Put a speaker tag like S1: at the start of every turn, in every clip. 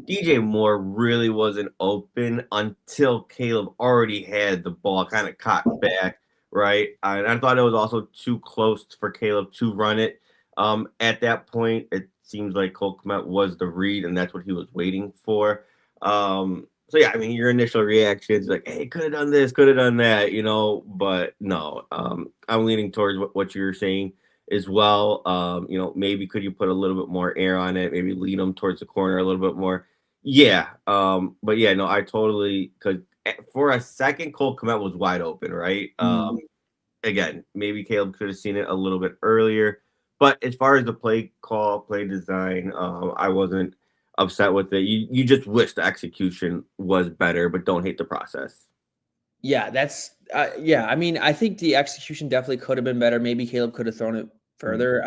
S1: DJ Moore really wasn't open until Caleb already had the ball kind of caught back, right? And I thought it was also too close for Caleb to run it. At that point, it seems like Cole Kmet was the read, and that's what he was waiting for. So yeah, I mean, your initial reaction is like, "Hey, could have done this, could have done that," but no. I'm leaning towards what you're saying as well. Maybe could you put a little bit more air on it? Maybe lean them towards the corner a little bit more. Yeah. But yeah, no, I totally because for a second, Cole Kmet was wide open, right? Again, maybe Caleb could have seen it a little bit earlier. But as far as the play call, play design, I wasn't upset with it. You just wish the execution was better, but don't hate the process.
S2: Yeah, that's yeah. I mean, I think the execution definitely could have been better. Maybe Caleb could have thrown it further.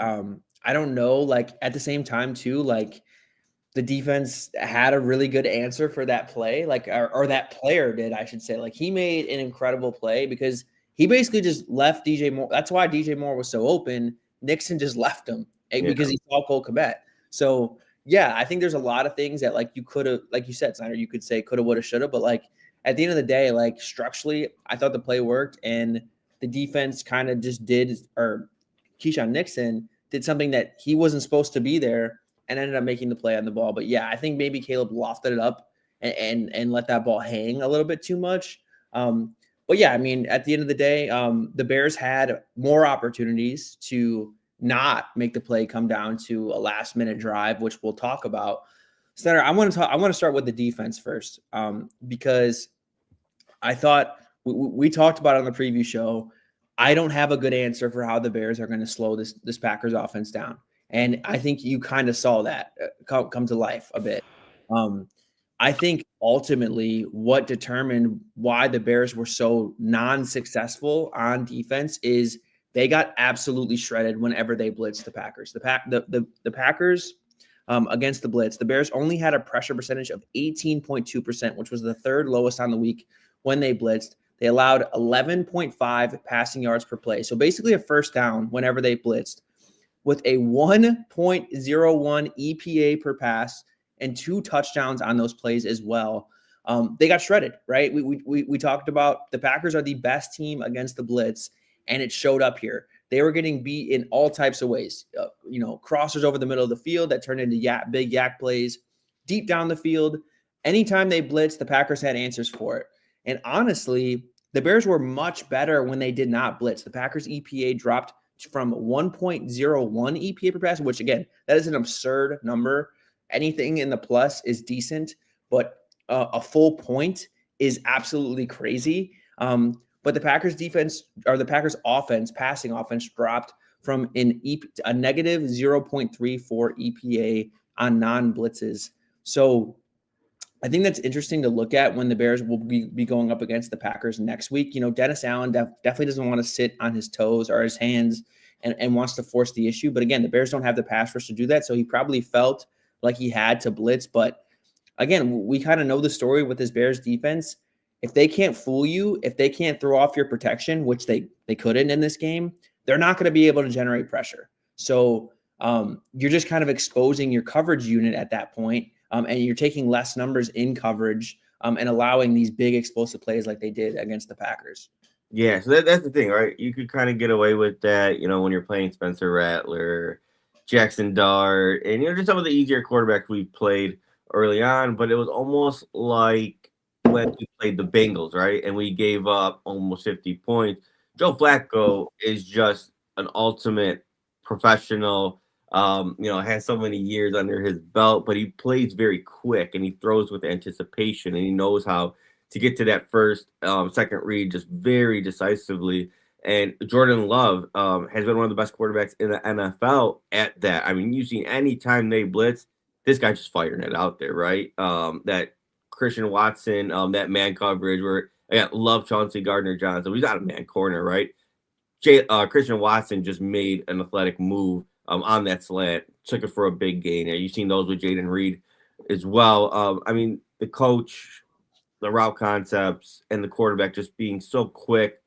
S2: I don't know. Like at the same time, too, like the defense had a really good answer for that play, like or that player did, I should say. Like he made an incredible play because he basically just left DJ Moore. That's why DJ Moore was so open. Nixon just left him
S1: Yeah.
S2: because he saw Cole Kmet. So yeah, I think there's a lot of things that like you could have, like you said, Snyder, you could say coulda, woulda, shoulda, but like at the end of the day, like structurally, I thought the play worked and the defense kind of just did, or Keyshawn Nixon did something that he wasn't supposed to be there and ended up making the play on the ball. But yeah, I think maybe Caleb lofted it up and let that ball hang a little bit too much. But yeah, I mean, at the end of the day, the Bears had more opportunities to not make the play come down to a last minute drive, which we'll talk about. Senator, I want to start with the defense first, because I thought we talked about it on the preview show. I don't have a good answer for how the Bears are going to slow this Packers offense down. And I think you kind of saw that come to life a bit. I think ultimately what determined why the Bears were so non-successful on defense is they got absolutely shredded whenever they blitzed the Packers. The Packers against the blitz, the Bears only had a pressure percentage of 18.2%, which was the third lowest on the week when they blitzed. They allowed 11.5 passing yards per play. So basically a first down whenever they blitzed, with a 1.01 EPA per pass and 2 touchdowns on those plays as well. They got shredded, right? We talked about the Packers are the best team against the blitz, and it showed up here. They were getting beat in all types of ways. Crossers over the middle of the field that turned into big yak plays, deep down the field. Anytime they blitzed, the Packers had answers for it. And honestly, the Bears were much better when they did not blitz. The Packers EPA dropped from 1.01 EPA per pass, which again, that is an absurd number. Anything in the plus is decent, but a full point is absolutely crazy. But the Packers defense, or the Packers offense, passing offense, dropped from a negative 0.34 EPA on non-blitzes. So I think that's interesting to look at when the Bears will be going up against the Packers next week. Dennis Allen definitely doesn't want to sit on his toes or his hands and wants to force the issue. But again, the Bears don't have the pass rush to do that. So he probably felt like he had to blitz. But again, we kind of know the story with this Bears defense. If they can't fool you, if they can't throw off your protection, which they couldn't in this game, they're not going to be able to generate pressure. So you're just kind of exposing your coverage unit at that point. And you're taking less numbers in coverage and allowing these big explosive plays like they did against the Packers.
S1: Yeah, so that's the thing, right? You could kind of get away with that, when you're playing Spencer Rattler, Jackson Dart, and just some of the easier quarterbacks we've played early on. But it was almost like when we played the Bengals, right? And we gave up almost 50 points. Joe Flacco is just an ultimate professional. Has so many years under his belt, but he plays very quick and he throws with anticipation and he knows how to get to that first, second read just very decisively. And Jordan Love has been one of the best quarterbacks in the NFL at that. I mean, you've seen any time they blitz, this guy just firing it out there, right? That Christian Watson, that man coverage where again, love Chauncey Gardner-Johnson. He's not a man corner, right? Christian Watson just made an athletic move on that slant, took it for a big gain. You've seen those with Jaden Reed as well. I mean, the coach, the route concepts, and the quarterback just being so quick,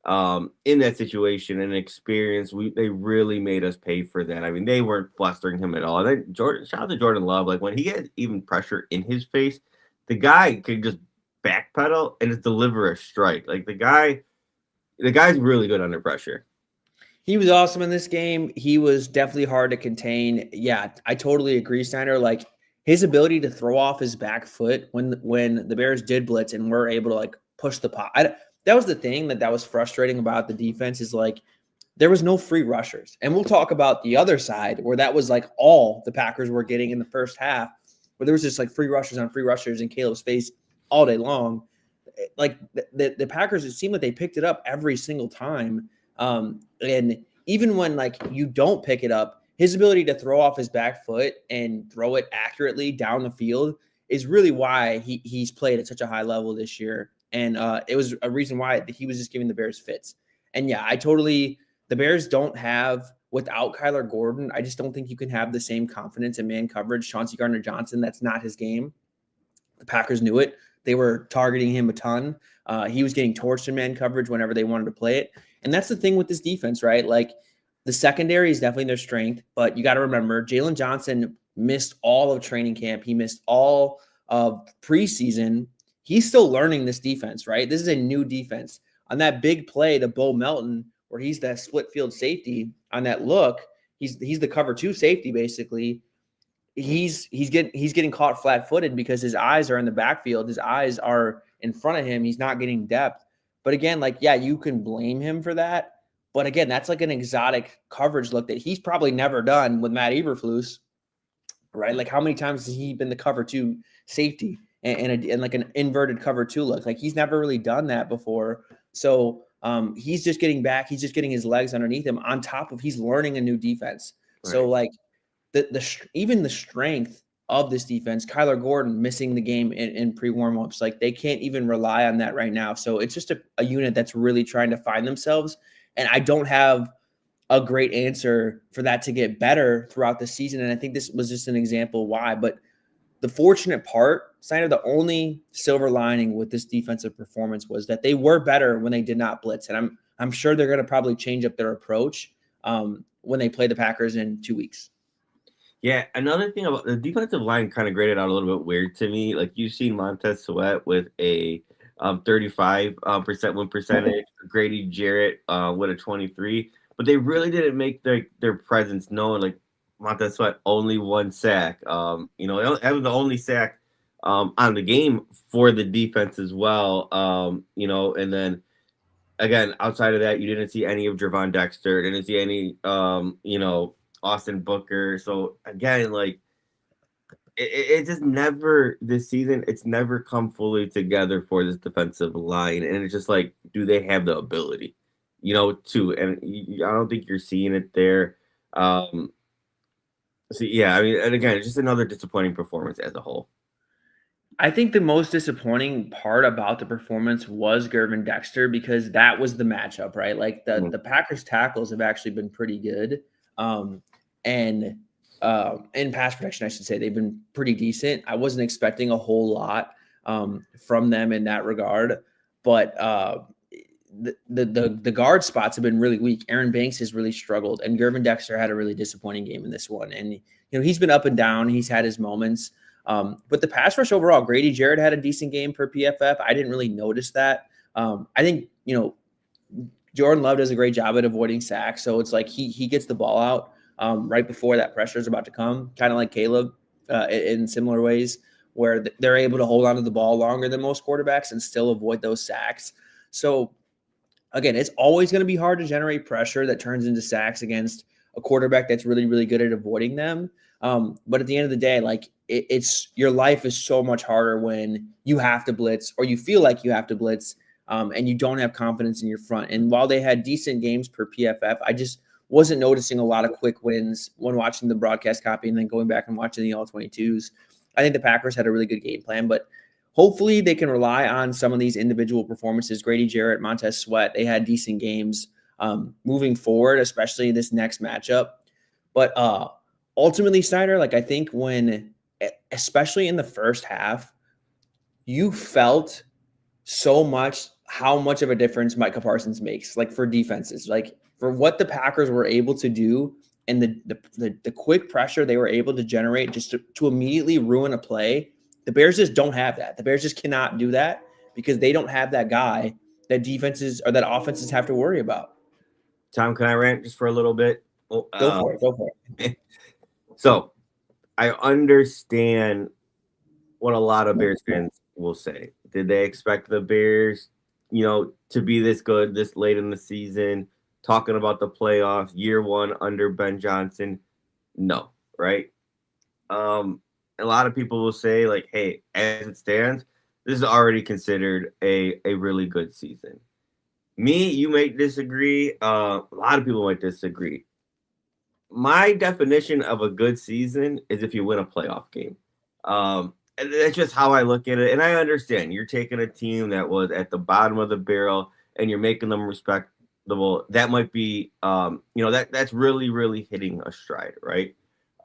S1: in that situation and experience. They really made us pay for that. I mean, they weren't flustering him at all. And then shout out to Jordan Love. Like when he gets even pressure in his face, the guy can just backpedal and just deliver a strike. Like the guy's really good under pressure.
S2: He was awesome in this game. He was definitely hard to contain. Yeah, I totally agree, Snyder. Like his ability to throw off his back foot when the Bears did blitz and were able to like push the pot. That was the thing that was frustrating about the defense is like there was no free rushers. And we'll talk about the other side where that was like all the Packers were getting in the first half, where there was just like free rushers on free rushers in Caleb's face all day long. Like the Packers, it seemed like they picked it up every single time. And even when like you don't pick it up, his ability to throw off his back foot and throw it accurately down the field is really why he's played at such a high level this year. And it was a reason why he was just giving the Bears fits. And yeah, the Bears don't have, without Kyler Gordon, I just don't think you can have the same confidence in man coverage. Chauncey Gardner-Johnson, that's not his game. The Packers knew it. They were targeting him a ton. He was getting torched in man coverage whenever they wanted to play it. And that's the thing with this defense, right? Like the secondary is definitely their strength, but you got to remember Jalen Johnson missed all of training camp. He missed all of preseason. He's still learning this defense, right? This is a new defense. On that big play to Bo Melton, where he's that split field safety on that look, he's the cover two safety basically. He's getting caught flat-footed because his eyes are in the backfield. His eyes are in front of him. He's not getting depth. But again, like, yeah, you can blame him for that. But again, that's like an exotic coverage look that he's probably never done with Matt Eberflus, right? Like how many times has he been the cover two safety and like an inverted cover two look? Like he's never really done that before. So he's just getting back. He's just getting his legs underneath him on top of he's learning a new defense. Right. So like even the strength of this defense, Kyler Gordon missing the game in pre-warm-ups, like they can't even rely on that right now. So it's just a unit that's really trying to find themselves. And I don't have a great answer for that to get better throughout the season. And I think this was just an example why. But the fortunate part, Snyder, the only silver lining with this defensive performance was that they were better when they did not blitz. And I'm sure they're going to probably change up their approach when they play the Packers in 2 weeks.
S1: Yeah, another thing about the defensive line kind of graded out a little bit weird to me. Like you've seen Montez Sweat with a 35% win percentage, Grady Jarrett with a 23, but they really didn't make their presence known. Like Montez Sweat only one sack. That was the only sack on the game for the defense as well. And then again, outside of that, you didn't see any of Gervon Dexter, didn't see any Austin Booker. So again, like it just never this season, it's never come fully together for this defensive line. And it's just like, do they have the ability, to? And I don't think you're seeing it there. So yeah, I mean, and again, it's just another disappointing performance as a whole.
S2: I think the most disappointing part about the performance was Gervon Dexter because that was the matchup, right? Like the Packers tackles have actually been pretty good. And in pass protection, I should say, they've been pretty decent. I wasn't expecting a whole lot from them in that regard, but the guard spots have been really weak. Aaron Banks has really struggled, and Gervon Dexter had a really disappointing game in this one. And he's been up and down. He's had his moments, but the pass rush overall, Grady Jarrett had a decent game per PFF. I didn't really notice that. I think Jordan Love does a great job at avoiding sacks. So it's like he gets the ball out right before that pressure is about to come, kind of like Caleb in similar ways, where they're able to hold on to the ball longer than most quarterbacks and still avoid those sacks. So again, it's always going to be hard to generate pressure that turns into sacks against a quarterback that's really, really good at avoiding them. But at the end of the day, like it's your life is so much harder when you have to blitz or you feel like you have to blitz. And you don't have confidence in your front. And while they had decent games per PFF, I just wasn't noticing a lot of quick wins when watching the broadcast copy and then going back and watching the All-22s. I think the Packers had a really good game plan, but hopefully they can rely on some of these individual performances. Grady Jarrett, Montez Sweat, they had decent games moving forward, especially this next matchup. But ultimately, Snyder, like I think especially in the first half, you felt so much how much of a difference Micah Parsons makes, like for defenses, like for what the Packers were able to do and the quick pressure they were able to generate just to immediately ruin a play. The Bears just don't have that. The Bears just cannot do that because they don't have that guy that defenses or that offenses have to worry about.
S1: Tom, can I rant just for a little bit?
S2: Go for it. Go for it.
S1: So I understand what a lot of Bears fans will say. Did they expect the Bears, to be this good this late in the season? Talking about the playoffs, year one under Ben Johnson? No, right? A lot of people will say, like, hey, as it stands, this is already considered a really good season. Me, you might disagree. A lot of people might disagree. My definition of a good season is if you win a playoff game. And that's just how I look at it. And I understand you're taking a team that was at the bottom of the barrel and you're making them respectable. That might be, that's really, really hitting a stride, right?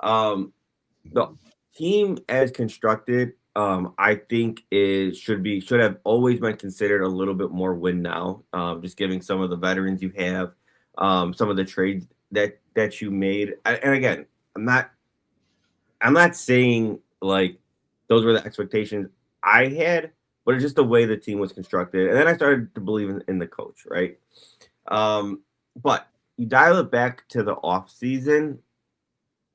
S1: The team as constructed, I think should have always been considered a little bit more win now. Just giving some of the veterans you have, some of the trades that you made. And again, I'm not saying like those were the expectations I had, but it's just the way the team was constructed. And then I started to believe in the coach, right? But you dial it back to the off season,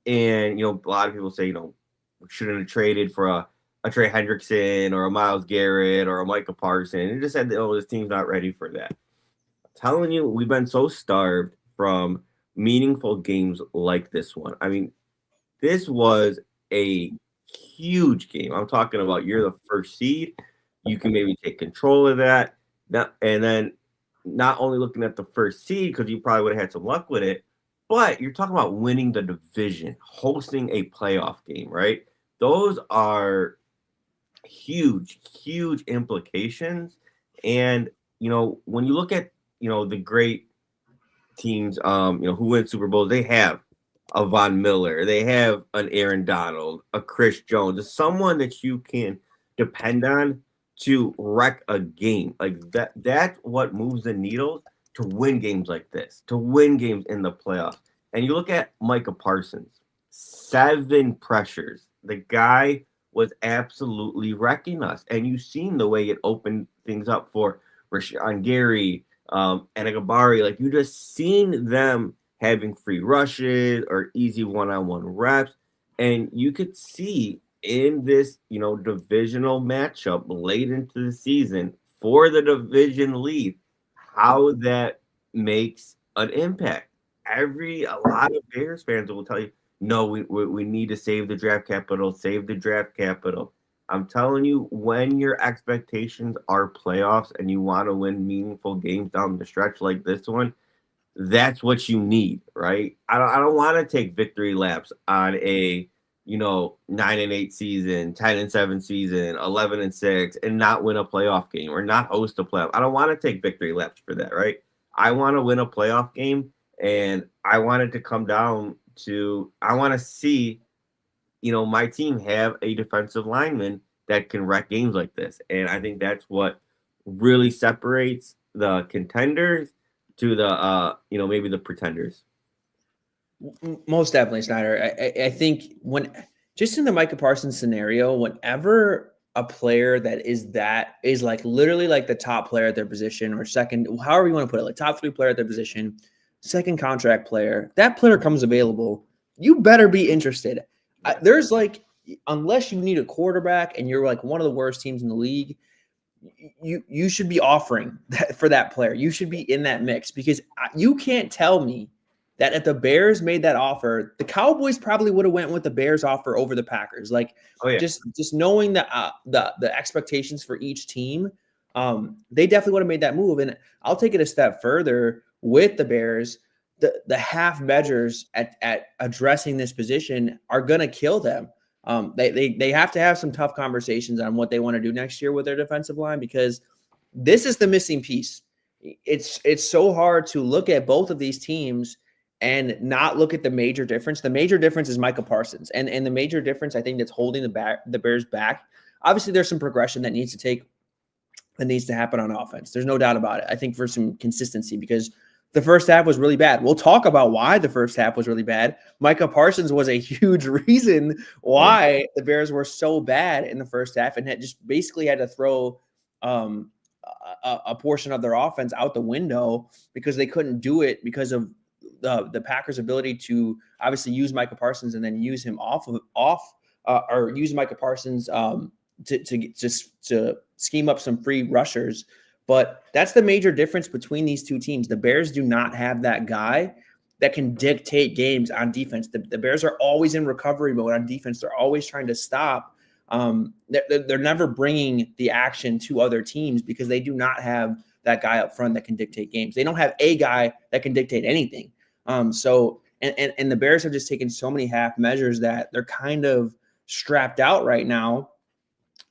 S1: and a lot of people say, we shouldn't have traded for a Trey Hendrickson or a Myles Garrett or a Micah Parsons. And just said, this team's not ready for that. I'm telling you, we've been so starved from meaningful games like this one. I mean, this was a huge game. I'm talking about you're the first seed. You can maybe take control of that. And then not only looking at the first seed, because you probably would have had some luck with it, but you're talking about winning the division, hosting a playoff game, right? Those are huge, huge implications. And, when you look at, the great teams, who win Super Bowls, they have a Von Miller, they have an Aaron Donald, a Chris Jones, someone that you can depend on to wreck a game. Like that's what moves the needle to win games like this, to win games in the playoffs. And you look at Micah Parsons, 7 pressures. The guy was absolutely wrecking us. And you've seen the way it opened things up for Rashawn Gary, and Agabari. Like, you just seen them having free rushes or easy one-on-one reps. And you could see in this, divisional matchup late into the season for the division lead, how that makes an impact. A lot of Bears fans will tell you, no, we need to save the draft capital. I'm telling you, when your expectations are playoffs and you want to win meaningful games down the stretch like this one, that's what you need, right? I don't want to take victory laps on a 9-8 season, 10-7 season, 11-6, and not win a playoff game or not host a playoff. I don't want to take victory laps for that, right? I want to win a playoff game, and I want it to come down to I want to see, my team have a defensive lineman that can wreck games like this, and I think that's what really separates the contenders to the maybe the pretenders.
S2: Most definitely, Snyder. I think just in the Micah Parsons scenario, whenever a player that is like literally like the top player at their position or second, however you want to put it, like top 3 player at their position, second contract player, that player comes available, you better be interested. There's like, unless you need a quarterback and you're like one of the worst teams in the league, you should be offering that for that player. You should be in that mix, because you can't tell me that if the Bears made that offer, the Cowboys probably would have went with the Bears offer over the Packers. Like, just knowing the expectations for each team, they definitely would have made that move. And I'll take it a step further with the Bears. The half measures at addressing this position are going to kill them. They have to have some tough conversations on what they want to do next year with their defensive line, because this is the missing piece. It's so hard to look at both of these teams and not look at the major difference. The major difference is Micah Parsons, and the major difference I think that's holding the Bears back. Obviously, there's some progression that needs to take that needs to happen on offense. There's no doubt about it. I think for some consistency, because the first half was really bad. We'll talk about why the first half was really bad. Micah Parsons was a huge reason why the Bears were so bad in the first half and had just basically had to throw a portion of their offense out the window because they couldn't do it because of the Packers' ability to obviously use Micah Parsons and then use him or use Micah Parsons to scheme up some free rushers. But that's the major difference between these two teams. The Bears do not have that guy that can dictate games on defense. The Bears are always in recovery mode on defense. They're always trying to stop. They're never bringing the action to other teams because they do not have that guy up front that can dictate games. They don't have a guy that can dictate anything. So the Bears have just taken so many half measures that they're kind of strapped out right now.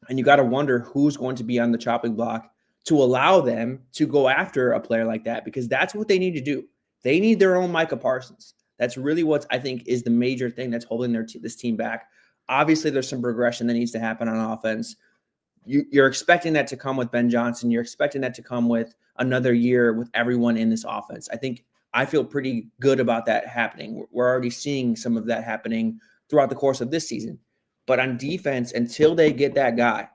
S2: And you got to wonder who's going to be on the chopping block to allow them to go after a player like that, because that's what they need to do. They need their own Micah Parsons. That's really what I think is the major thing that's holding this team back. Obviously, there's some progression that needs to happen on offense. You're expecting that to come with Ben Johnson. You're expecting that to come with another year with everyone in this offense. I feel pretty good about that happening. We're already seeing some of that happening throughout the course of this season. But on defense, until they get that guy,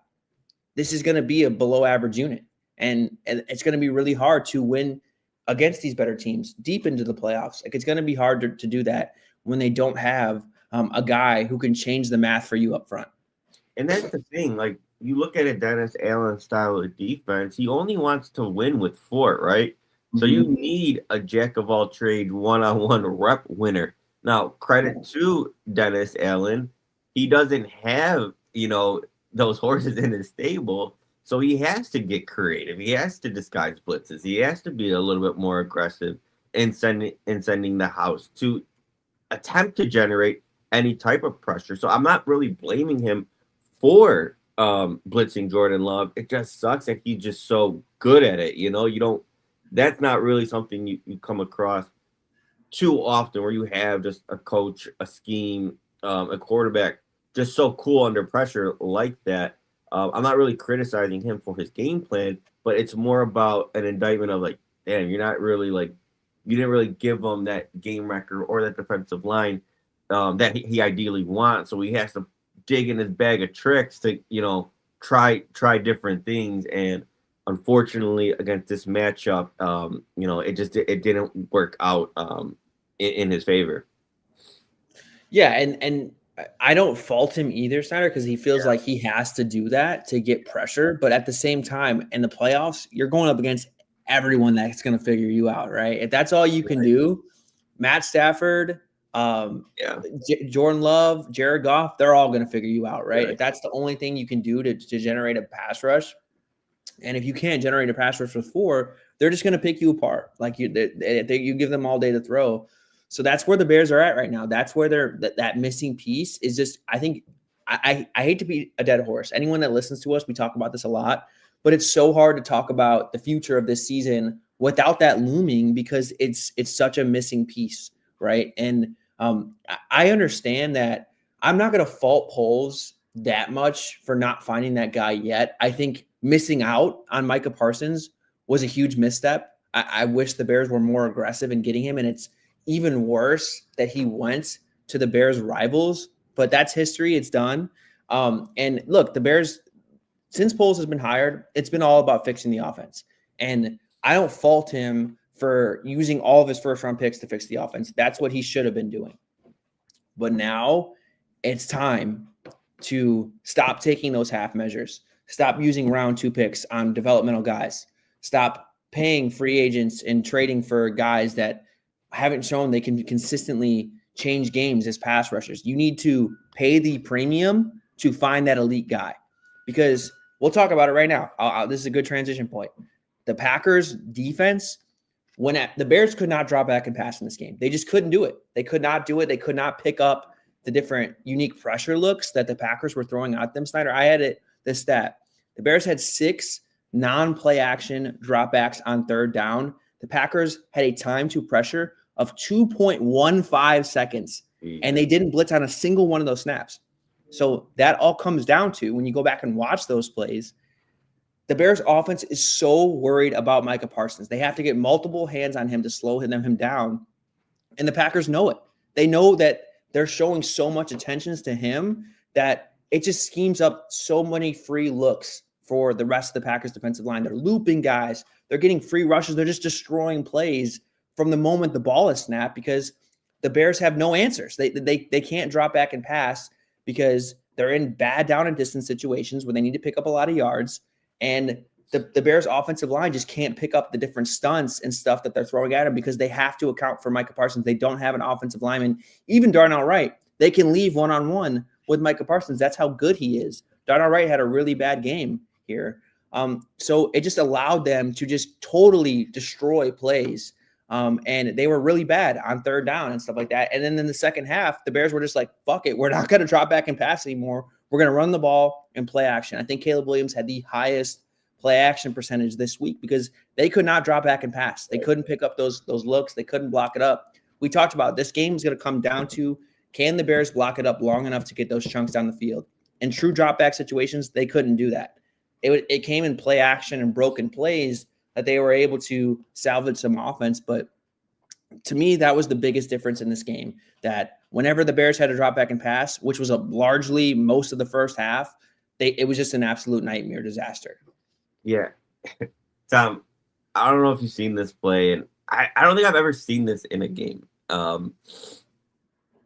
S2: this is going to be a below average unit. And it's going to be really hard to win against these better teams deep into the playoffs. Like, it's going to be hard to do that when they don't have a guy who can change the math for you up front.
S1: And that's the thing. Like, you look at a Dennis Allen style of defense, he only wants to win with 4, right? Mm-hmm. So you need a jack of all trades, one-on-one rep winner. Now, credit to Dennis Allen. He doesn't have, those horses in his stable. So he has to get creative. He has to disguise blitzes. He has to be a little bit more aggressive in sending the house to attempt to generate any type of pressure. So I'm not really blaming him for blitzing Jordan Love. It just sucks that he's just so good at it. That's not really something you come across too often, where you have just a coach, a scheme, a quarterback just so cool under pressure like that. I'm not really criticizing him for his game plan, but it's more about an indictment of like, damn, you're not really you didn't really give him that game record or that defensive line that he ideally wants. So he has to dig in his bag of tricks to, try different things. And unfortunately, against this matchup, it didn't work out in his favor.
S2: Yeah, and I don't fault him either, Snyder, because he feels like he has to do that to get pressure. But at the same time, in the playoffs, you're going up against everyone that's going to figure you out, right? If that's all you can do, Matt Stafford, Jordan Love, Jared Goff, they're all going to figure you out, right? If that's the only thing you can do to generate a pass rush, and if you can't generate a pass rush with 4, they're just going to pick you apart. Like you give them all day to throw. So that's where the Bears are at right now. That's where that missing piece is just, I think, I hate to be a dead horse. Anyone that listens to us, we talk about this a lot, but it's so hard to talk about the future of this season without that looming, because it's such a missing piece, right? And I understand that. I'm not going to fault Poles that much for not finding that guy yet. I think missing out on Micah Parsons was a huge misstep. I wish the Bears were more aggressive in getting him, and it's even worse that he went to the Bears' rivals, but that's history. It's done. And look, the Bears, since Poles has been hired, it's been all about fixing the offense. And I don't fault him for using all of his first-round picks to fix the offense. That's what he should have been doing. But now it's time to stop taking those half measures. Stop using round 2 picks on developmental guys. Stop paying free agents and trading for guys that haven't shown they can consistently change games as pass rushers. You need to pay the premium to find that elite guy, because we'll talk about it right now. This is a good transition point. The Packers defense, the Bears could not drop back and pass in this game. They just couldn't do it. They could not do it. They could not pick up the different unique pressure looks that the Packers were throwing at them. Snyder, I had this stat. The Bears had 6 non-play action dropbacks on 3rd down. The Packers had a time to pressure of 2.15 seconds, and they didn't blitz on a single one of those snaps. So that all comes down to, when you go back and watch those plays, the Bears offense is so worried about Micah Parsons. They have to get multiple hands on him to slow him down. And the Packers know it. They know that they're showing so much attention to him that it just schemes up so many free looks for the rest of the Packers defensive line. They're looping guys. They're getting free rushes. They're just destroying plays from the moment the ball is snapped because the Bears have no answers. They can't drop back and pass because they're in bad down and distance situations where they need to pick up a lot of yards. And the Bears offensive line just can't pick up the different stunts and stuff that they're throwing at him because they have to account for Micah Parsons. They don't have an offensive lineman. Even Darnell Wright, they can leave one-on-one with Micah Parsons. That's how good he is. Darnell Wright had a really bad game here. So it just allowed them to just totally destroy plays. And they were really bad on third down and stuff like that. And then in the second half, the Bears were just like, fuck it. We're not going to drop back and pass anymore. We're going to run the ball and play action. I think Caleb Williams had the highest play action percentage this week because they could not drop back and pass. They couldn't pick up those looks. They couldn't block it up. We talked about this game is going to come down to, can the Bears block it up long enough to get those chunks down the field? In true drop back situations, they couldn't do that. It came in play action and broken plays that they were able to salvage some offense. But to me, that was the biggest difference in this game, that whenever the Bears had to drop back and pass, which was largely most of the first half, it was just an absolute nightmare disaster.
S1: Yeah. Tom, I don't know if you've seen this play, and I don't think I've ever seen this in a game.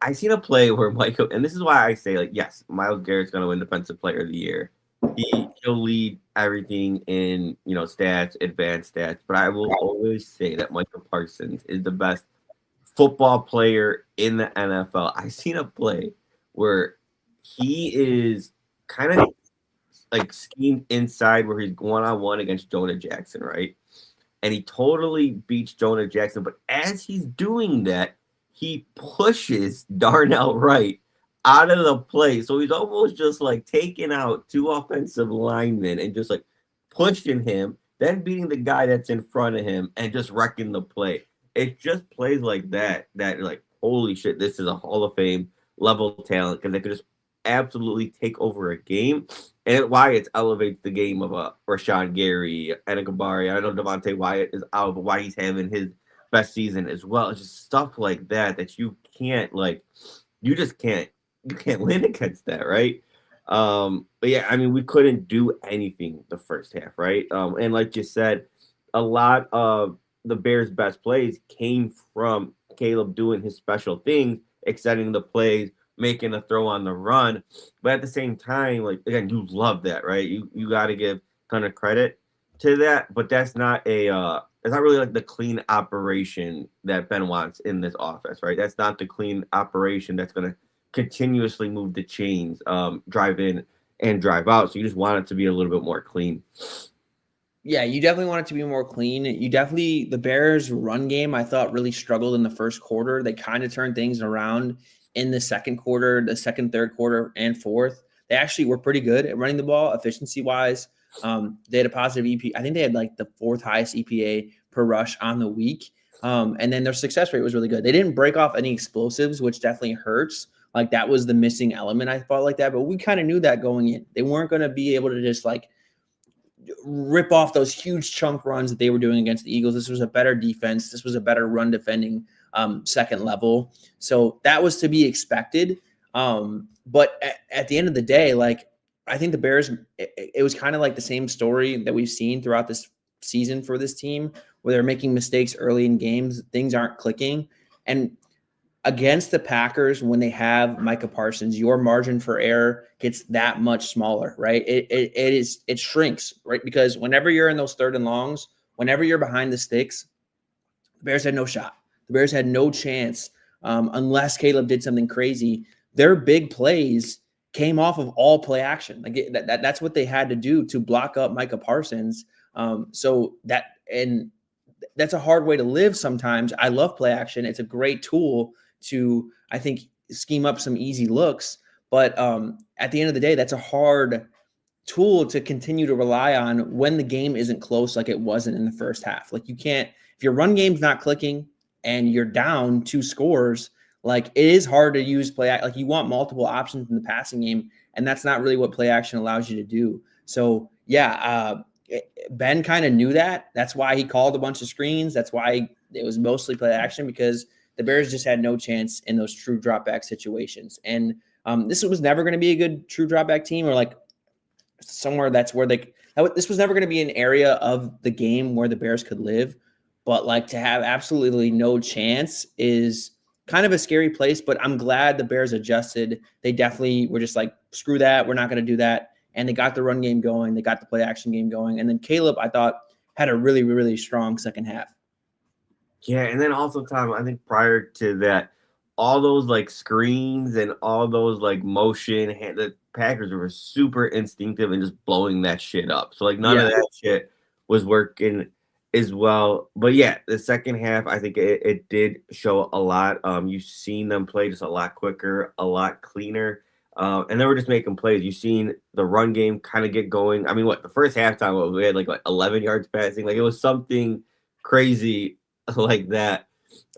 S1: I seen a play where Michael, and this is why I say, like, yes, Myles Garrett's going to win Defensive Player of the Year. He'll lead everything in, stats, advanced stats, but I will always say that Micah Parsons is the best football player in the NFL. I seen a play where he is kind of like schemed inside where he's one-on-one against Jonah Jackson, right? And he totally beats Jonah Jackson, but as he's doing that, he pushes Darnell Wright out of the play. So he's almost just like taking out two offensive linemen and just like pushing him, then beating the guy that's in front of him and just wrecking the play. It just plays like that you're like, holy shit, this is a Hall of Fame level talent because they could just absolutely take over a game. And why it elevates the game of Rashawn Gary, Anakabari. I know Devontae Wyatt is out, but why he's having his best season as well. It's just stuff like that you can't you can't win against that, right? But yeah, I mean, we couldn't do anything the first half, right? And like you said, a lot of the Bears' best plays came from Caleb doing his special things, extending the plays, making a throw on the run. But at the same time, like, again, you love that, right? You got to give kind of credit to that, but that's not it's not really like the clean operation that Ben wants in this offense, right? That's not the clean operation that's going to continuously move the chains, drive in and drive out. So you just want it to be a little bit more clean.
S2: Yeah, you definitely want it to be more clean. The Bears run game, I thought, really struggled in the first quarter. They kind of turned things around in the second quarter, the second, third quarter, and fourth. They actually were pretty good at running the ball efficiency-wise. They had a positive EP. I think they had like the fourth highest EPA per rush on the week. And then their success rate was really good. They didn't break off any explosives, which definitely hurts. Like, that was the missing element, I felt like that. But we kind of knew that going in. They weren't going to be able to just like rip off those huge chunk runs that they were doing against the Eagles. This was a better defense. This was a better run defending second level. So that was to be expected. But at the end of the day, like, I think the Bears, it was kind of like the same story that we've seen throughout this season for this team, where they're making mistakes early in games. Things aren't clicking. And against the Packers, when they have Micah Parsons, your margin for error gets that much smaller, right? It shrinks, right? Because whenever you're in those third and longs, whenever you're behind the sticks, the Bears had no shot. The Bears had no chance unless Caleb did something crazy. Their big plays came off of all play action. Like that's what they had to do to block up Micah Parsons. So that's a hard way to live sometimes. I love play action. It's a great tool to, I think, scheme up some easy looks. But at the end of the day, that's a hard tool to continue to rely on when the game isn't close like it wasn't in the first half. Like, you can't, if your run game's not clicking and you're down 2 scores, like, it is hard to use like, you want multiple options in the passing game, and that's not really what play action allows you to do. So yeah, Ben kind of knew that. That's why he called a bunch of screens. That's why it was mostly play action, because the Bears just had no chance in those true drop back situations. And this was never going to be a good true drop back team, or like somewhere that's where this was never going to be an area of the game where the Bears could live. But like, to have absolutely no chance is kind of a scary place. But I'm glad the Bears adjusted. They definitely were just like, screw that. We're not going to do that. And they got the run game going. They got the play action game going. And then Caleb, I thought, had a really, really strong second half.
S1: Yeah, and then also, Tom, I think prior to that, all those like screens and all those like motion, the Packers were super instinctive and just blowing that shit up. So like none of that shit was working as well. But yeah, the second half, I think it did show a lot. You've seen them play just a lot quicker, a lot cleaner. And they were just making plays. You've seen the run game kind of get going. I mean, the first halftime, we had like 11 yards passing. Like, it was something crazy like that.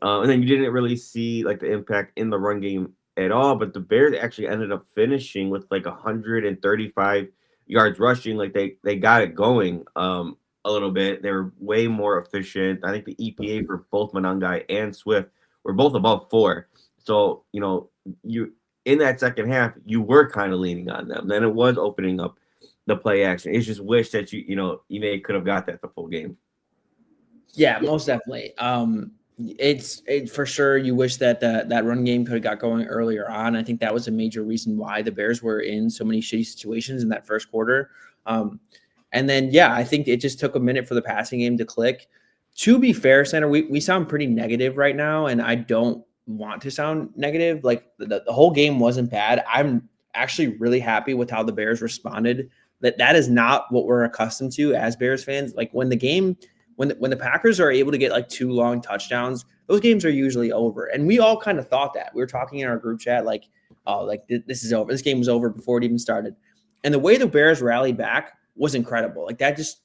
S1: And then you didn't really see like the impact in the run game at all. But the Bears actually ended up finishing with like 135 yards rushing. Like they got it going a little bit. They were way more efficient. I think the EPA for both Monangai and Swift were both above 4. So, you in that second half, you were kind of leaning on them. Then it was opening up the play action. It's just wish that you may could have got that the full game.
S2: Yeah, most definitely. It's for sure. You wish that that run game could have got going earlier on. I think that was a major reason why the Bears were in so many shitty situations in that first quarter. And then, yeah, I think it just took a minute for the passing game to click. To be fair, Center, we sound pretty negative right now, and I don't want to sound negative. Like, the whole game wasn't bad. I'm actually really happy with how the Bears responded. That is not what we're accustomed to as Bears fans. Like, when the Packers are able to get like 2 long touchdowns, those games are usually over. And we all kind of thought that. We were talking in our group chat like, oh, like this is over. This game was over before it even started. And the way the Bears rallied back was incredible. Like, that just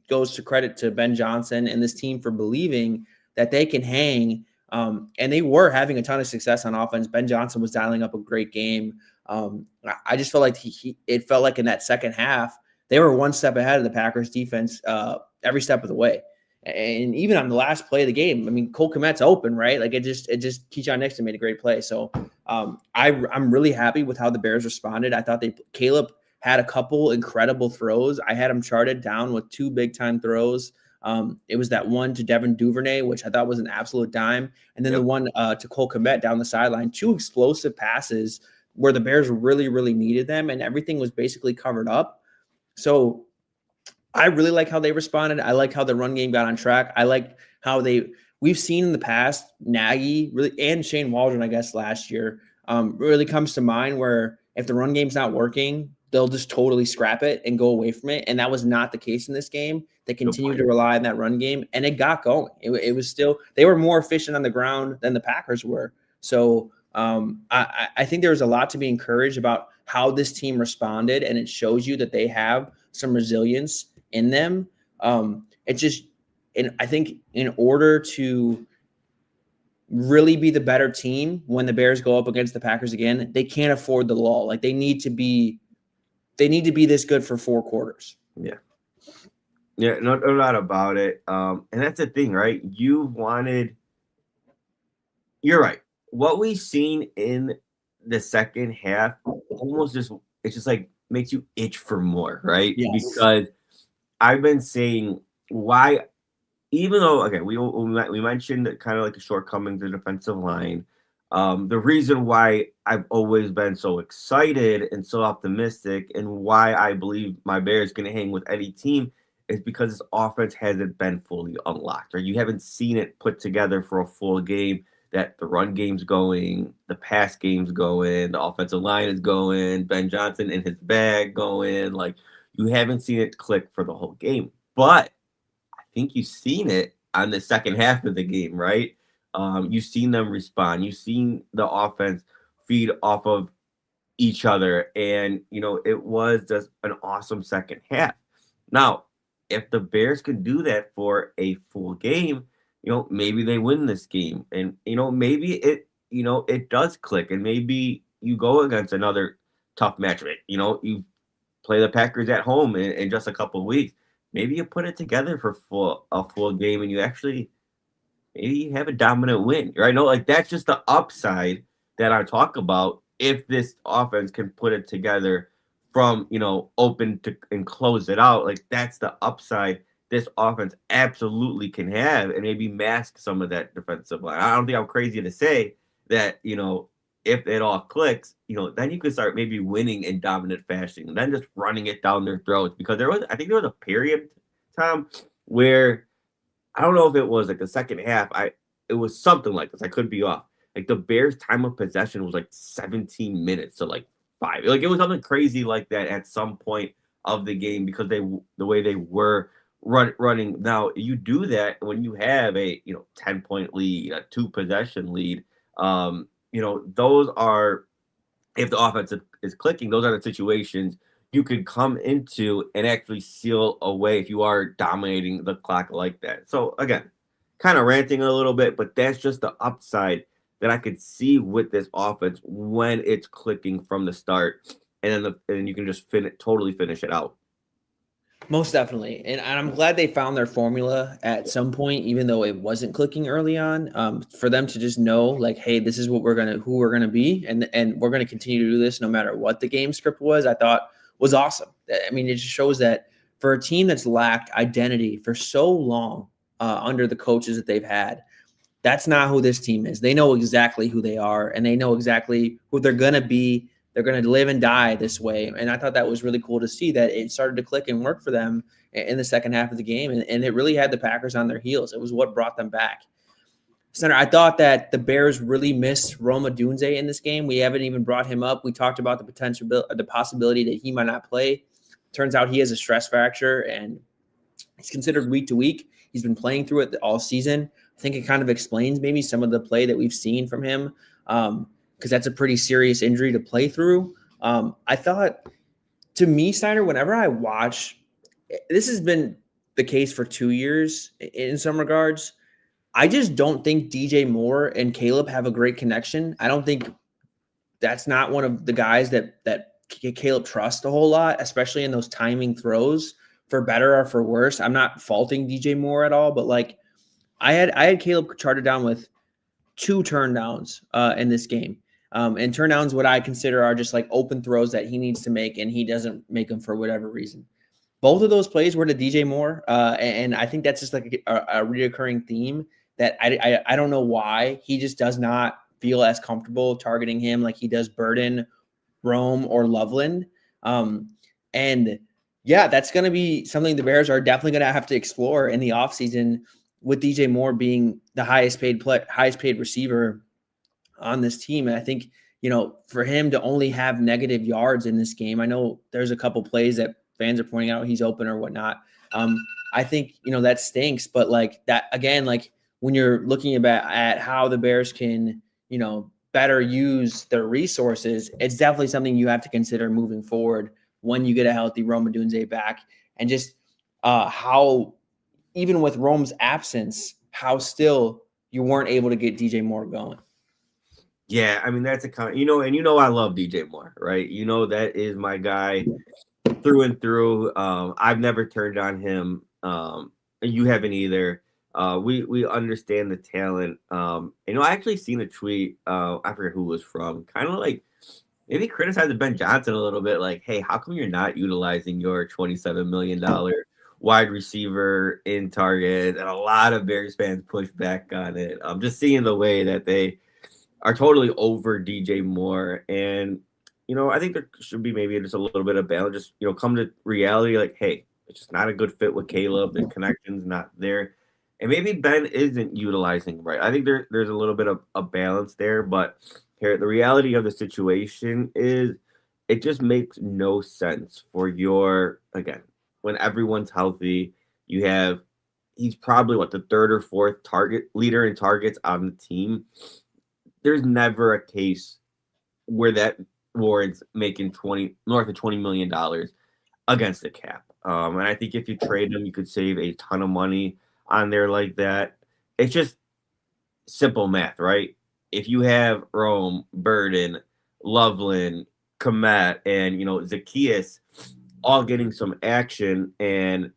S2: goes to credit to Ben Johnson and this team for believing that they can hang. And they were having a ton of success on offense. Ben Johnson was dialing up a great game. I just felt like it felt like in that second half, they were one step ahead of the Packers defense every step of the way. And even on the last play of the game, I mean, Cole Kmet's open, right? Like, it just Keyshawn Nixon made a great play. So I'm really happy with how the Bears responded. I thought Caleb had a couple incredible throws. I had him charted down with 2 big-time throws. It was that one to Devin Duvernay, which I thought was an absolute dime. And then the one to Cole Kmet down the sideline, 2 explosive passes where the Bears really, really needed them, and everything was basically covered up. So I really like how they responded. I like how the run game got on track. I like how we've seen in the past, Nagy really, and Shane Waldron, I guess, last year, really comes to mind, where if the run game's not working, they'll just totally scrap it and go away from it. And that was not the case in this game. They continued to rely on that run game, and it got going. It was still, they were more efficient on the ground than the Packers were. So I think there was a lot to be encouraged about how this team responded, and it shows you that they have some resilience in them. I think in order to really be the better team when the Bears go up against the Packers again, they can't afford the lull. Like, they need to be this good for 4 quarters.
S1: Yeah, no doubt about it. And that's the thing, right? You're right. What we've seen in the second half it's just like makes you itch for more, right?
S2: Yes.
S1: Because I've been saying why, even though, okay, we mentioned kind of like the shortcomings of the defensive line. The reason why I've always been so excited and so optimistic, and why I believe my Bears can hang with any team, is because this offense hasn't been fully unlocked, right? You haven't seen it put together for a full game, that the run game's going, the pass game's going, the offensive line is going, Ben Johnson in his bag going. Like, you haven't seen it click for the whole game. But I think you've seen it on the second half of the game, right? You've seen them respond. You've seen the offense feed off of each other. And, it was just an awesome second half. Now, if the Bears could do that for a full game, maybe they win this game. And, maybe it does click. And maybe you go against another tough match. You play the Packers at home in just a couple of weeks. maybe you put it together for a full game and you actually maybe you have a dominant win, right? No, like that's just the upside that I talk about. If this offense can put it together from open to and close it out, like that's the upside this offense absolutely can have, and maybe mask some of that defensive line. I don't think I'm crazy to say that if it all clicks, then you could start maybe winning in dominant fashion, and then just running it down their throats. Because I think there was a period, Tom, where I don't know if it was like the second half. It was something like this. I could be off. Like the Bears' time of possession was like 17 minutes to like 5. Like it was something crazy like that at some point of the game because the way they were running. Now you do that when you have a 10-point lead, a 2 possession lead. Those are, if the offense is clicking, those are the situations you could come into and actually seal away if you are dominating the clock like that. So again, kind of ranting a little bit, but that's just the upside that I could see with this offense when it's clicking from the start, and then you can just totally finish it out.
S2: Most definitely. And I'm glad they found their formula at some point, even though it wasn't clicking early on, for them to just know like, hey, this is what who we're going to be. And we're going to continue to do this no matter what the game script was, I thought was awesome. I mean, it just shows that for a team that's lacked identity for so long under the coaches that they've had, that's not who this team is. They know exactly who they are, and they know exactly who they're going to be. They're going to live and die this way. And I thought that was really cool to see that it started to click and work for them in the second half of the game. And it really had the Packers on their heels. It was what brought them back. Center, I thought that the Bears really missed Rome Odunze in this game. We haven't even brought him up. We talked about the possibility that he might not play. Turns out he has a stress fracture, and he's considered week to week. He's been playing through it all season. I think it kind of explains maybe some of the play that we've seen from him, because that's a pretty serious injury to play through. I thought, to me, Steiner, whenever I watch, this has been the case for 2 years in some regards. I just don't think DJ Moore and Caleb have a great connection. I don't think that's not one of the guys that Caleb trusts a whole lot, especially in those timing throws, for better or for worse. I'm not faulting DJ Moore at all, but like I had Caleb charted down with 2 turndowns in this game. And turndowns, what I consider are just like open throws that he needs to make, and he doesn't make them for whatever reason. Both of those plays were to DJ Moore, and I think that's just like a reoccurring theme that I don't know why he just does not feel as comfortable targeting him like he does Burden, Rome, or Loveland. And yeah, that's going to be something the Bears are definitely going to have to explore in the offseason, with DJ Moore being the highest paid receiver on this team. And I think, for him to only have negative yards in this game, I know there's a couple plays that fans are pointing out he's open or whatnot. I think, that stinks, but like that, again, like when you're looking at how the Bears can, better use their resources, it's definitely something you have to consider moving forward when you get a healthy Rome Odunze back, and just how, even with Rome's absence, how still you weren't able to get DJ Moore going.
S1: Yeah, I mean that's and I love DJ Moore, right? That is my guy through and through. I've never turned on him. You haven't either. We understand the talent. I actually seen a tweet. I forget who it was from. Kind of like maybe criticizing Ben Johnson a little bit. Like, hey, how come you're not utilizing your $27 million wide receiver in target? And a lot of Bears fans push back on it. I'm just seeing the way that they are totally over DJ Moore. And, I think there should be maybe just a little bit of balance. Just, come to reality like, hey, it's just not a good fit with Caleb. The connection's not there. And maybe Ben isn't utilizing right. I think there's a little bit of a balance there. But here, the reality of the situation is it just makes no sense for again, when everyone's healthy, he's probably the 3rd or 4th target leader in targets on the team. There's never a case where that warrants making north of $20 million against the cap. And I think if you trade him, you could save a ton of money on there like that. It's just simple math, right? If you have Rome, Burden, Loveland, Komet, and Zacchaeus all getting some action, and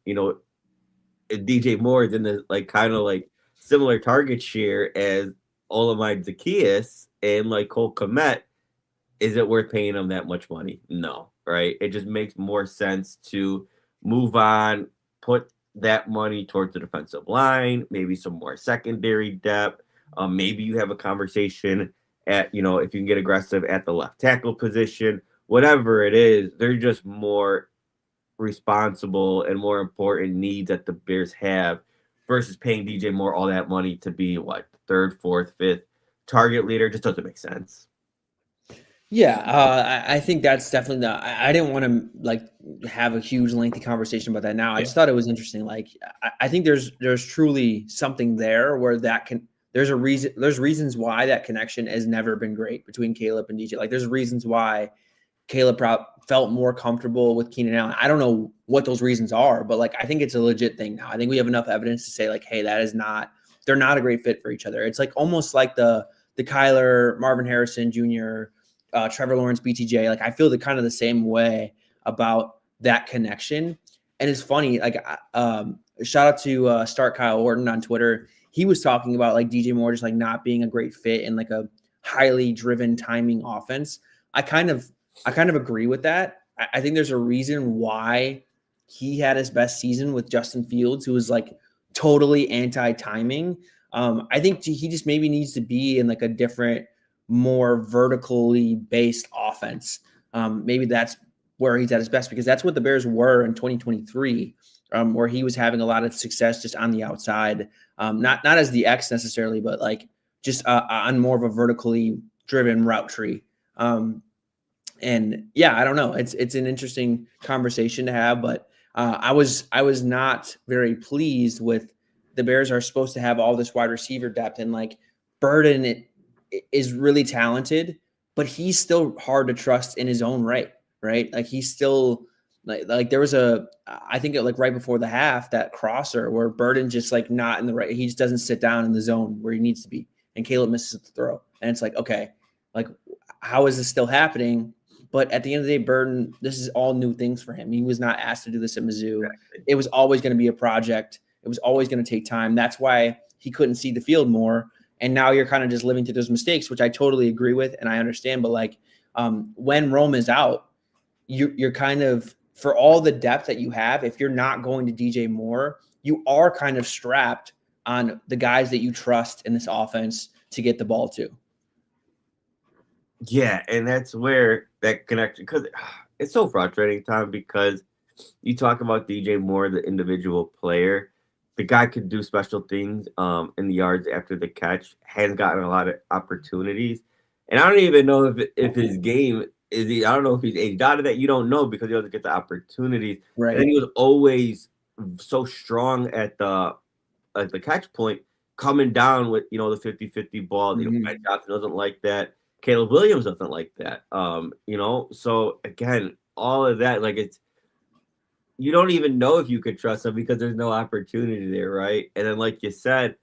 S1: DJ Moore is in the like kind of like similar target share as Olamide Zacchaeus and like Cole Kmet, is it worth paying him that much money? No, right? It just makes more sense to move on, put that money towards the defensive line, maybe some more secondary depth. Maybe you have a conversation at, if you can get aggressive at the left tackle position, whatever it is, they're just more responsible and more important needs that the Bears have versus paying DJ Moore all that money to be what, third, fourth, fifth target leader. Just doesn't make sense.
S2: Yeah, I think that's definitely I didn't want to like have a huge lengthy conversation about that now. I just thought it was interesting. Like I think there's truly something there where there's reasons why that connection has never been great between Caleb and DJ. Like there's reasons why Caleb felt more comfortable with Keenan Allen. I don't know what those reasons are, but like I think it's a legit thing now. I think we have enough evidence to say like, hey, they're not a great fit for each other. It's like almost like the Kyler, Marvin Harrison Jr., Trevor Lawrence, BTJ. Like I feel kind of the same way about that connection. And it's funny, like shout out to Start Kyle Orton on Twitter. He was talking about like DJ Moore just like not being a great fit in like a highly driven timing offense. I kind of agree with that. I think there's a reason why he had his best season with Justin Fields, who was like totally anti-timing. I think he just maybe needs to be in like a different, more vertically based offense. Maybe that's where he's at his best, because that's what the Bears were in 2023, where he was having a lot of success just on the outside, not as the X necessarily, but like just on more of a vertically driven route tree. And yeah, I don't know. It's an interesting conversation to have, but I was not very pleased with the Bears are supposed to have all this wide receiver depth, and like Burden is really talented, but he's still hard to trust in his own right? Like he's still like there was I think like right before the half, that crosser where Burden just like not in the right. He just doesn't sit down in the zone where he needs to be, and Caleb misses the throw. And it's like, okay, like how is this still happening? But at the end of the day, Burden, this is all new things for him. He was not asked to do this at Mizzou. Exactly. It was always going to be a project. It was always going to take time. That's why he couldn't see the field more. And now you're kind of just living through those mistakes, which I totally agree with and I understand. But like when Rome is out, you're kind of, for all the depth that you have, if you're not going to DJ Moore, you are kind of strapped on the guys that you trust in this offense to get the ball to.
S1: Yeah, and that's where that connection, because it's so frustrating, Tom, because you talk about DJ Moore, the individual player. The guy could do special things in the yards after the catch, has gotten a lot of opportunities. And I don't even know if his game is, I don't know if he's aged out of that. You don't know because he doesn't get the opportunities.
S2: Right.
S1: And then he was always so strong at the catch point, coming down with, the 50-50 ball.
S2: Mm-hmm.
S1: Matt Johnson doesn't like that. Caleb Williams doesn't like that. So again, all of that, like you don't even know if you could trust him because there's no opportunity there, right? And then, like you said,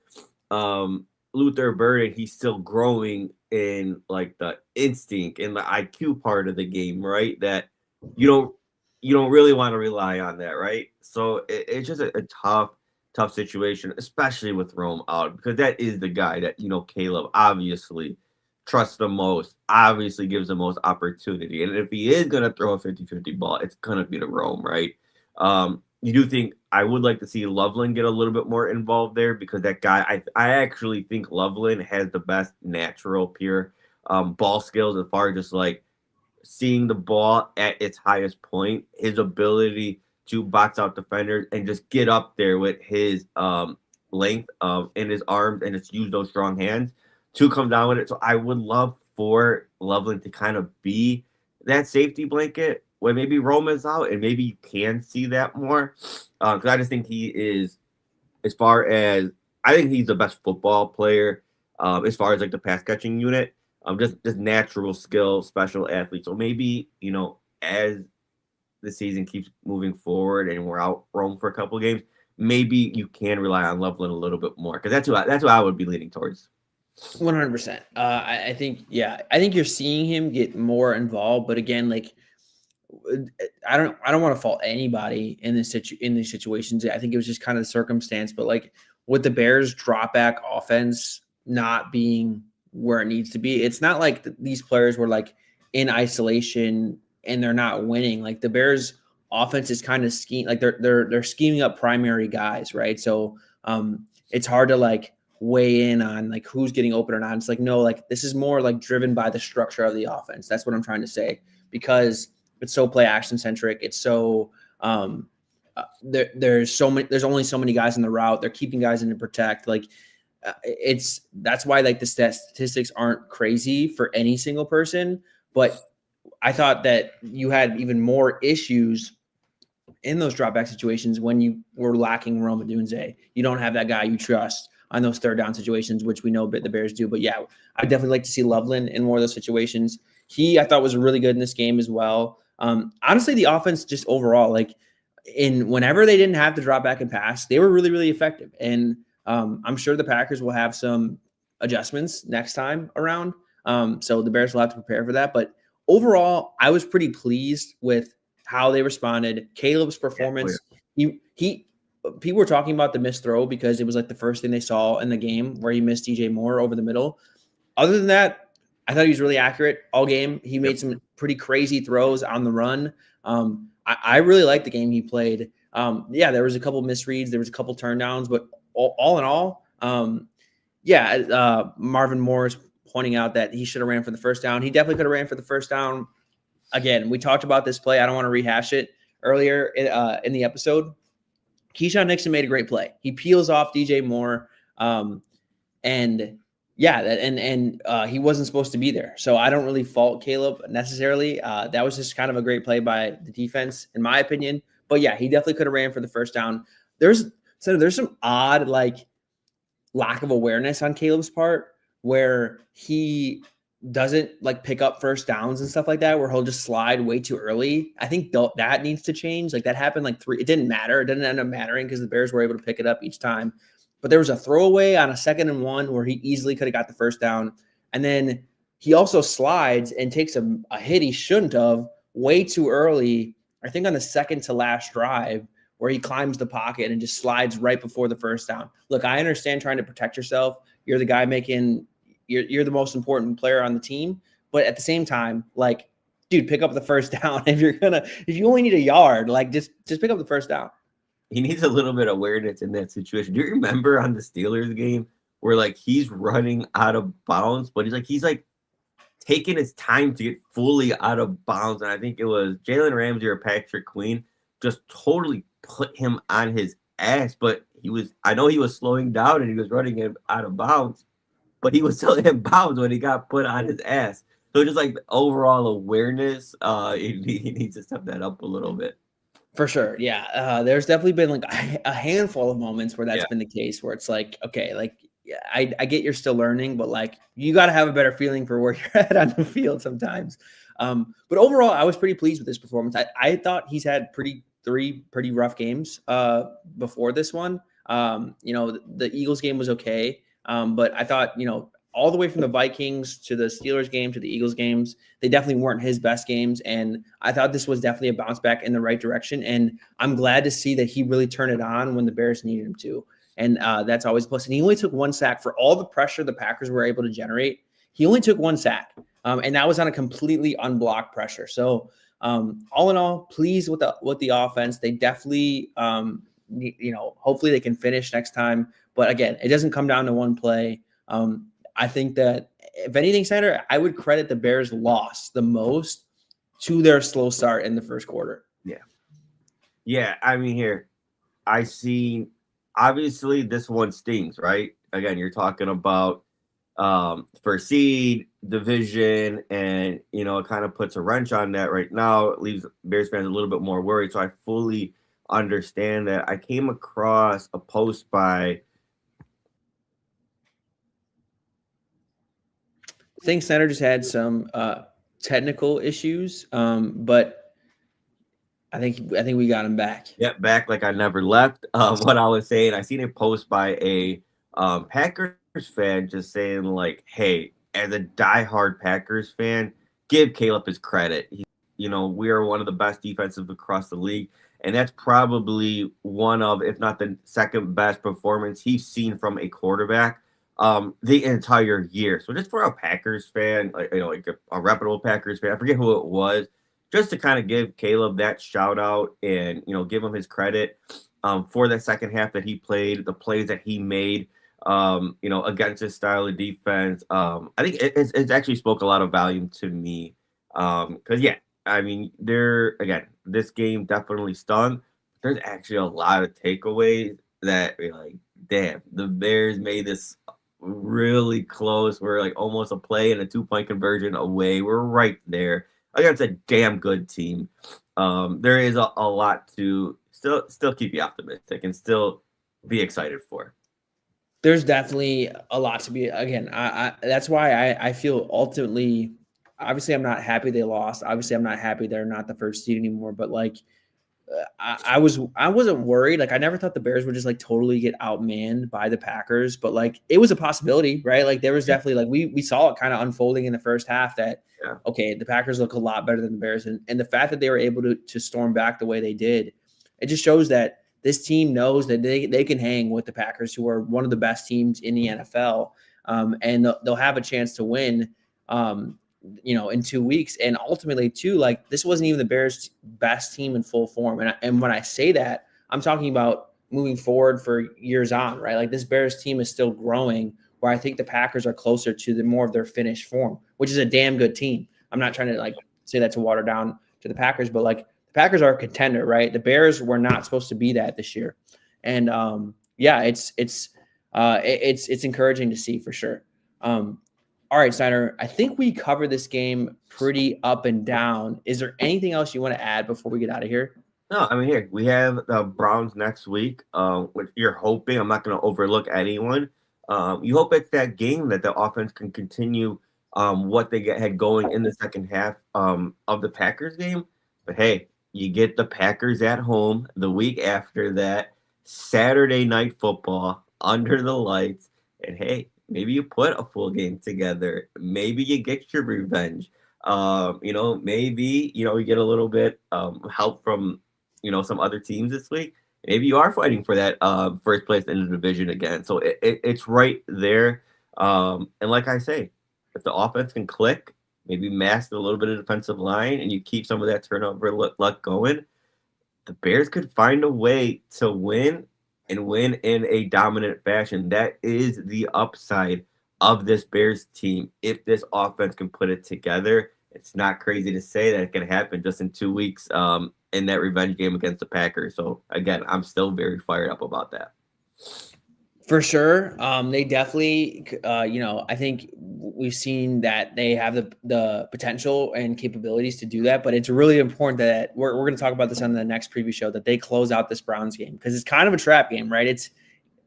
S1: Luther Burden, he's still growing in like the instinct and the IQ part of the game, right? That you don't really want to rely on that, right? So it's just a tough situation, especially with Rome out, because that is the guy that Caleb obviously trusts the most, obviously gives the most opportunity, and if he is gonna throw a 50-50 ball, it's gonna be to Rome, right? You do think I would like to see Loveland get a little bit more involved there, because that guy, I actually think Loveland has the best natural, pure ball skills as far as just like seeing the ball at its highest point, his ability to box out defenders and just get up there with his length in his arms and just use those strong hands to come down with it. So I would love for Loveland to kind of be that safety blanket when maybe Roman's out, and maybe you can see that more. Because I just think he is, as far as, I think he's the best football player as far as like the pass catching unit. Just natural skill, special athlete. So maybe, as the season keeps moving forward and we're out Rome for a couple of games, maybe you can rely on Loveland a little bit more, because that's what I would be leaning towards.
S2: 100%. I think you're seeing him get more involved, but again, like I don't want to fault anybody in in these situations. I think it was just kind of the circumstance, but like with the Bears drop back offense not being where it needs to be, it's not like these players were like in isolation and they're not winning. Like the Bears offense is kind of like they're scheming up primary guys, right? So it's hard to like weigh in on like who's getting open or not. It's like no, like this is more like driven by the structure of the offense. That's what I'm trying to say, because it's so play action centric. It's so there's only so many guys in the route. They're keeping guys in to protect. Like that's why like the statistics aren't crazy for any single person. But I thought that you had even more issues in those drop back situations when you were lacking Rome Odunze. You don't have that guy you trust on those third down situations, which we know the Bears do. But yeah, I'd definitely like to see Loveland in more of those situations. I thought was really good in this game as well. Honestly, the offense just overall, like whenever they didn't have to drop back and pass, they were really, really effective. And I'm sure the Packers will have some adjustments next time around. So the Bears will have to prepare for that. But overall, I was pretty pleased with how they responded. Caleb's performance, people were talking about the missed throw because it was like the first thing they saw in the game where he missed DJ Moore over the middle. Other than that, I thought he was really accurate all game. He made some pretty crazy throws on the run. I really liked the game he played. There was a couple misreads. There was a couple turndowns, but all in all, Marvin Moore's pointing out that he should have ran for the first down. He definitely could have ran for the first down. Again, we talked about this play. I don't want to rehash it earlier in the episode. Keyshawn Nixon made a great play. He peels off DJ Moore, and he wasn't supposed to be there. So I don't really fault Caleb necessarily. That was just kind of a great play by the defense, in my opinion. But yeah, he definitely could have ran for the first down. There's some odd like lack of awareness on Caleb's part where he doesn't like pick up first downs and stuff like that, where he'll just slide way too early. I think that needs to change. Like that happened like it didn't matter. It didn't end up mattering because the Bears were able to pick it up each time. But there was a throwaway on a 2nd and 1 where he easily could have got the first down. And then he also slides and takes a hit he shouldn't have way too early, I think on the second to last drive, where he climbs the pocket and just slides right before the first down. Look, I understand trying to protect yourself. You're the guy you're the most important player on the team. But at the same time, like, dude, pick up the first down. If you only need a yard, like just pick up the first down.
S1: He needs a little bit of awareness in that situation. Do you remember on the Steelers game where like he's running out of bounds, but he's taking his time to get fully out of bounds? And I think it was Jalen Ramsey or Patrick Queen just totally put him on his ass. But I know he was slowing down and he was running him out of bounds, but he was still in bounds when he got put on his ass. So just like the overall awareness, he needs to step that up a little bit.
S2: For sure. Yeah. There's definitely been like a handful of moments where that's been the case, where it's like, okay, like I get you're still learning, but like you got to have a better feeling for where you're at on the field sometimes. But overall, I was pretty pleased with his performance. I thought he's had three pretty rough games before this one. The Eagles game was okay. But I thought, all the way from the Vikings to the Steelers game to the Eagles games, they definitely weren't his best games. And I thought this was definitely a bounce back in the right direction. And I'm glad to see that he really turned it on when the Bears needed him to. And that's always a plus. And he only took 1 sack for all the pressure the Packers were able to generate. He only took 1 sack. And that was on a completely unblocked pressure. So all in all, pleased with the offense. They definitely, hopefully they can finish next time. But again, it doesn't come down to one play. I think that if anything, Senator, I would credit the Bears' loss the most to their slow start in the first quarter.
S1: Yeah. Yeah. I mean, here, I see, obviously this one stings, right? Again, you're talking about first seed, division, and, it kind of puts a wrench on that right now. It leaves Bears fans a little bit more worried. So I fully understand that. I came across a post by,
S2: I think Snyder just had some technical issues, but I think we got him back.
S1: Yep, back like I never left. What I was saying, I seen a post by a Packers fan just saying like, "Hey, as a diehard Packers fan, give Caleb his credit. we are one of the best defensive across the league. And that's probably one of, if not the second best performance he's seen from a quarterback the entire year. So just for a Packers fan, like a reputable Packers fan, I forget who it was, just to kind of give Caleb that shout out and, give him his credit for that second half that he played, the plays that he made, against his style of defense. I think it's actually spoke a lot of volume to me. Because, yeah, I mean, this game definitely stung. There's actually a lot of takeaways that you're like, damn, the Bears made this really close. We're like almost a play and a 2-point conversion away. We're right there against a damn good team. There is a lot to still keep you optimistic and still be excited for.
S2: There's definitely a lot to be. Again, I that's why I feel ultimately. Obviously, I'm not happy they lost. Obviously, I'm not happy they're not the first seed anymore. But like, I wasn't worried. Like, I never thought the Bears would just like totally get outmanned by the Packers. But like, it was a possibility, right? Like, there was definitely like we saw it kind of unfolding in the first half that okay, the Packers look a lot better than the Bears, and the fact that they were able to storm back the way they did, it just shows that this team knows that they can hang with the Packers, who are one of the best teams in the NFL, and they'll have a chance to win. In 2 weeks. And ultimately too, like this wasn't even the Bears' best team in full form. And when I say that, I'm talking about moving forward for years on, right? Like this Bears team is still growing, where I think the Packers are closer to the more of their finished form, which is a damn good team. I'm not trying to like say that to water down to the Packers, but like the Packers are a contender, right? The Bears were not supposed to be that this year. And it's encouraging to see for sure. All right, Snyder, I think we covered this game pretty up and down. Is there anything else you want to add before we get out of here?
S1: No, I mean, here we have the Browns next week, which you're hoping. I'm not going to overlook anyone. You hope it's that game that the offense can continue what they had going in the second half of the Packers game. But hey, you get the Packers at home the week after that, Saturday Night Football under the lights, and hey, maybe you put a full game together. Maybe you get your revenge. Maybe you get a little bit help from some other teams this week. Maybe you are fighting for that first place in the division again. So it's right there. And like I say, if the offense can click, maybe mask a little bit of defensive line, and you keep some of that turnover luck going, the Bears could find a way to win and win in a dominant fashion. That is the upside of this Bears team. If this offense can put it together, it's not crazy to say that it can happen just in 2 weeks in that revenge game against the Packers. So again, I'm still very fired up about that.
S2: For sure. They definitely, I think we've seen that they have the potential and capabilities to do that, but it's really important that we're going to talk about this on the next preview show, that they close out this Browns game, because it's kind of a trap game, right? It's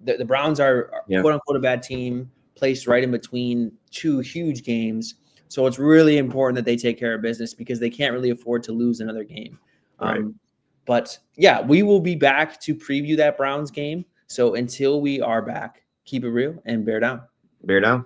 S2: the Browns are quote unquote a bad team placed right in between two huge games. So it's really important that they take care of business, because they can't really afford to lose another game.
S1: Right.
S2: But yeah, we will be back to preview that Browns game. So until we are back, keep it real and bear down.
S1: Bear down.